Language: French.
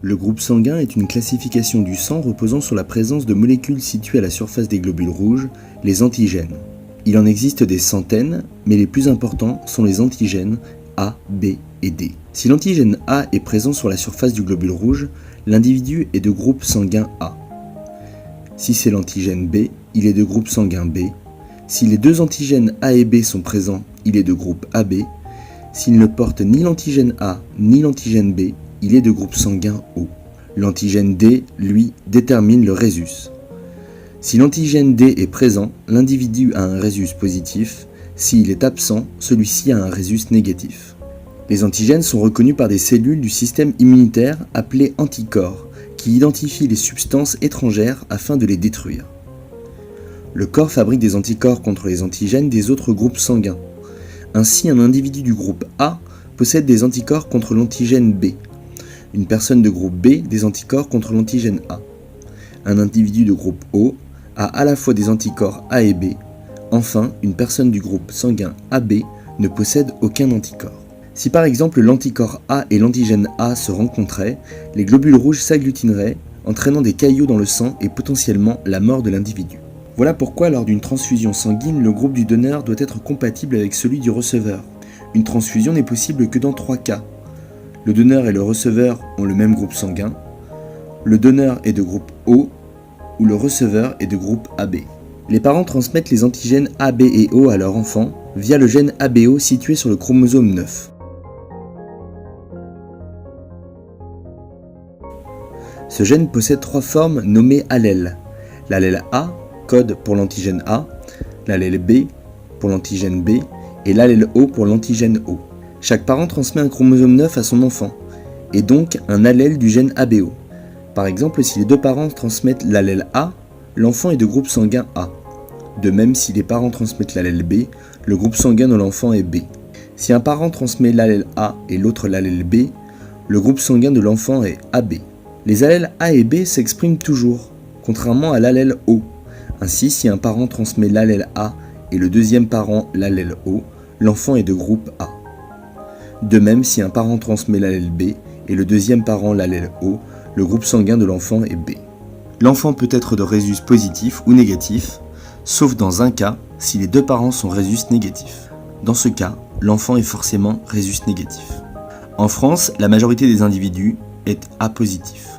Le groupe sanguin est une classification du sang reposant sur la présence de molécules situées à la surface des globules rouges, les antigènes. Il en existe des centaines, mais les plus importants sont les antigènes A, B et D. Si l'antigène A est présent sur la surface du globule rouge, l'individu est de groupe sanguin A. Si c'est l'antigène B, il est de groupe sanguin B. Si les deux antigènes A et B sont présents, il est de groupe AB. S'il ne porte ni l'antigène A ni l'antigène B, il est de groupe sanguin O. L'antigène D, lui, détermine le rhésus. Si l'antigène D est présent, l'individu a un rhésus positif. S'il est absent, celui-ci a un rhésus négatif. Les antigènes sont reconnus par des cellules du système immunitaire appelées anticorps, qui identifient les substances étrangères afin de les détruire. Le corps fabrique des anticorps contre les antigènes des autres groupes sanguins. Ainsi, un individu du groupe A possède des anticorps contre l'antigène B. Une personne de groupe B des anticorps contre l'antigène A. Un individu de groupe O a à la fois des anticorps A et B. Enfin, une personne du groupe sanguin AB ne possède aucun anticorps. Si par exemple l'anticorps A et l'antigène A se rencontraient, les globules rouges s'agglutineraient, entraînant des caillots dans le sang et potentiellement la mort de l'individu. Voilà pourquoi lors d'une transfusion sanguine, le groupe du donneur doit être compatible avec celui du receveur. Une transfusion n'est possible que dans 3 cas. Le donneur et le receveur ont le même groupe sanguin, le donneur est de groupe O ou le receveur est de groupe AB. Les parents transmettent les antigènes A, B et O à leur enfant via le gène ABO situé sur le chromosome 9. Ce gène possède 3 formes nommées allèles. L'allèle A, code pour l'antigène A, l'allèle B pour l'antigène B et l'allèle O pour l'antigène O. Chaque parent transmet un chromosome 9 à son enfant, et donc un allèle du gène ABO. Par exemple, si les deux parents transmettent l'allèle A, l'enfant est de groupe sanguin A. De même, si les parents transmettent l'allèle B, le groupe sanguin de l'enfant est B. Si un parent transmet l'allèle A et l'autre l'allèle B, le groupe sanguin de l'enfant est AB. Les allèles A et B s'expriment toujours, contrairement à l'allèle O. Ainsi, si un parent transmet l'allèle A et le deuxième parent l'allèle O, l'enfant est de groupe A. De même, si un parent transmet l'allèle B et le deuxième parent l'allèle O, le groupe sanguin de l'enfant est B. L'enfant peut être de rhésus positif ou négatif, sauf dans un cas, si les deux parents sont rhésus négatifs. Dans ce cas, l'enfant est forcément rhésus négatif. En France, la majorité des individus est A positif.